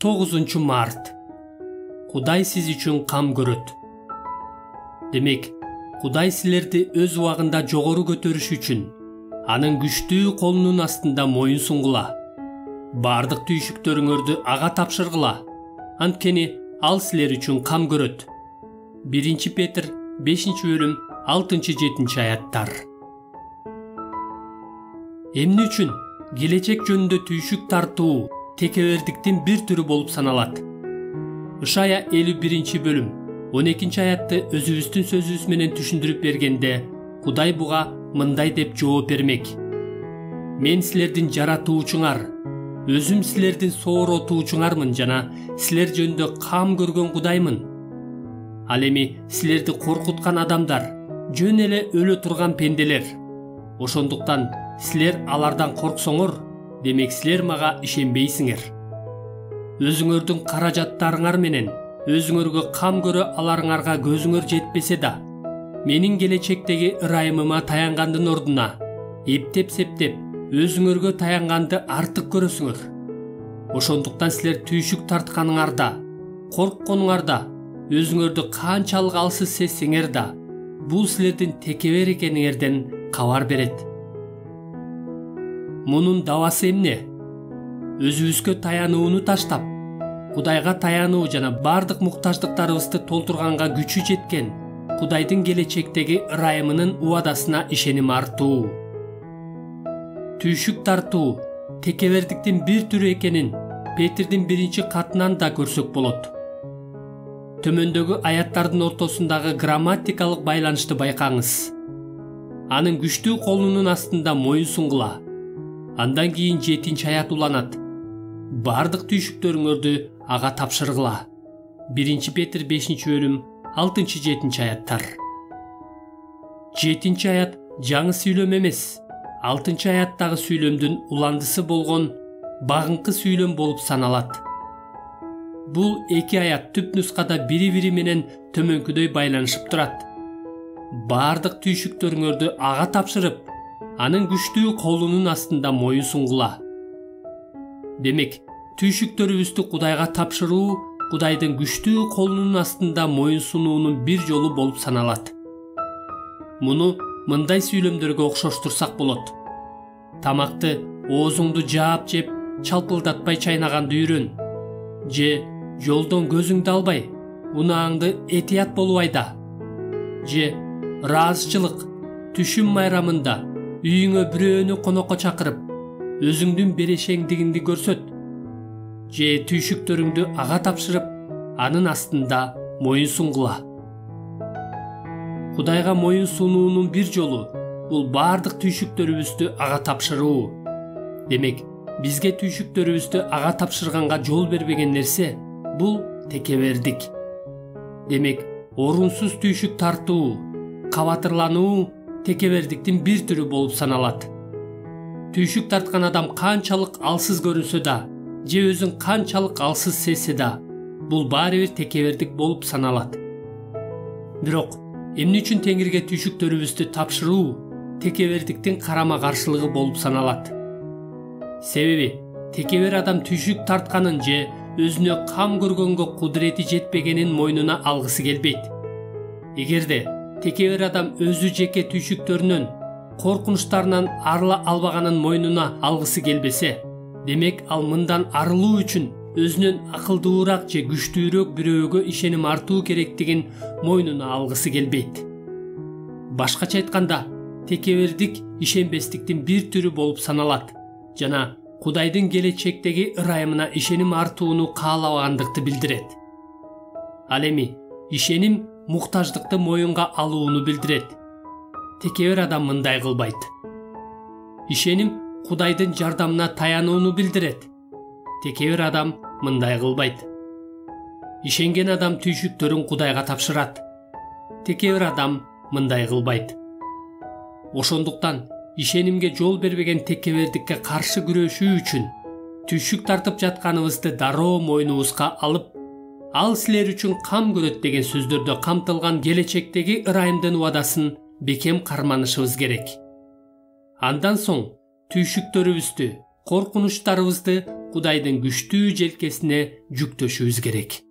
9 март. Кудай сиз үчүн кам көрөт. Демек, Кудай силерди өз убагында жогору көтөрүш үчүн анын күчтүү колунун астында моюн сунгула. Бардык түйшүктөрүңөрдү ага тапшыргыла. Анткени ал силер үчүн кам көрөт. 1 Петр 5-бөлүм 6-7 аяттар. Эмне үчүн келечек жөнүндө түйшүк тартуу текебердиктин бир түрү болуп саналат? Ышая 51-бөлүм 12 аятты өзүбүздүн сөзүбүз менен түшүндүрүп бергенде, Кудай буга мындай деп жооп бермек: Мен силердин жаратуучуңар, өзүм силердин сооротуучуңармын жана силер жөнүндө кам көргөн Кудаймын. Ал эми силерди коркуткан адамдар, жөн эле өлө турган пенделер. Ошондуктан силер алардан корксоңор, демек силер мага ишенбейсиңер. Өзүңөрдүн каражаттарыңар менен өзүңөргө кам көрө аларыңарга көзүңөр жетпесе да, менин келечектеги ырайымыма таянгандын ордуна эптеп-септеп өзүңөргө таянганды артык көрөсүңөр. Ошондуктан силер түйшүк тартканыңарда, коркконуңарда, өзүңөрдү канчалык алсыз сезсеңер да, бул силердин текебер экениңерден кабар берет. Мунун дабасы эмне? Өзүбүзгө таянууну таштап, Кудайга таянуу жана бардык муктаждыктарыбызды толтурганга күчү жеткен Кудайдын келечектеги ырайымынын убадасына ишеним артуу. Түйшүк тартуу текебердиктин бир түрү экенин Петрдин 1 катынан да көрсөк болот. Төмөндөгү аяттардын ортосундагы грамматикалык байланышты байкаңыз. Анын күчтүү колунун астында моюн сунгула. Андан кийин 7 аят уланат. Бардык түйшүктөрүңөрдү ага тапшыргыла. 1 Петр 5-бөлүм 6-7 аяттар. 7 аят жаңы сүйлөм эмес, 6 аяттагы сүйлөмдүн уландысы болгон багынкы сүйлөм болуп саналат. Бул эки аят түп нускада бири-бири менен төмөнкүдөй байланышып турат. Бардык түйшүктөрүңөрдү ага тапшырып, анын күчтүү колунун астында моюн сунгула. Демек, түйшүктөрүбүздү Кудайга тапшыруу Кудайдын күчтүү колунун астында моюн сунуунун бир жолу болуп саналат. Муну мындай сүйлөмдөргө окшоштурсак болот. Тамакты оозуңду жаап жеп, чалпылдатпай чайнаганды үйрөн. Же жолдон көзүңдү албай, унааңды этият болуп айда. Же ыраазычылык, түшүм майрамында үйүңө бирөөнү конокко чакырып, өзүңдүн берешеңдигиңди көрсөт. Же түйшүктөрүңдү ага тапшырып, анын астында моюн сунгула. Кудайга моюн сунуунун бир жолу бул бардык түйшүктөрүбүздү ага тапшыруу. Демек, бизге түйшүктөрүбүздү ага тапшырганга жол бербеген нерсе бул текебердик. Демек, орунсуз түйшүк тартуу, кабатырлануу текебердиктин бир түрү болуп саналат. Түйшүк тарткан адам канчалык алсыз көрүнсө да, же өзүн канчалык алсыз сезсе да, бул баары бир текебердик болуп саналат. Бирок, эмне үчүн Теңирге түйшүктөрүбүздү тапшыруу текебердиктин карама каршылыгы болуп саналат? Себеби, текебер адам түйшүк тартканын же өзүнө кам көргөнгө кудурети жетпегенин мойнуна алгысы келбейт. Эгерде текебер адам өзү жеке түйшүктөрүнөн, коркунучтарынан арыла албаганын мойнуна алгысы келбесе, демек ал мындан арылуу үчүн өзүнөн акылдуураак же күчтүүрөөк бирөөгө ишеним артуу керектигин мойнуна алгысы келбейт. Башкача айтканда, текебердик ишенбестиктин бир түрү болуп саналат жана Кудайдын келечектеги ырайымына ишеним артууну каалабагандыкты билдирет. Ал эми ишеним муктаждыкты моюнга алууну билдирет. Текебер адам мындай кылбайт. Ишеним Кудайдын жардамына таянууну билдирет. Текебер адам мындай кылбайт. Ишенген адам түйшүктөрүн Кудайга тапшырат. Текебер адам мындай кылбайт. Ошондуктан ишенимге жол бербеген текебердикке каршы күрөшүү үчүн түйшүк тартып жатканыбызды дароо мойнубузга алып, ал силер үчүн кам көрөт деген сөздөрдө камтылган келечектеги ырайымдын убадасын бекем карманышыбыз керек. Андан соң түйшүктөрүбүздү, коркунучтарыбызды Кудайдын күчтүү желкесине жүктөшүбүз керек.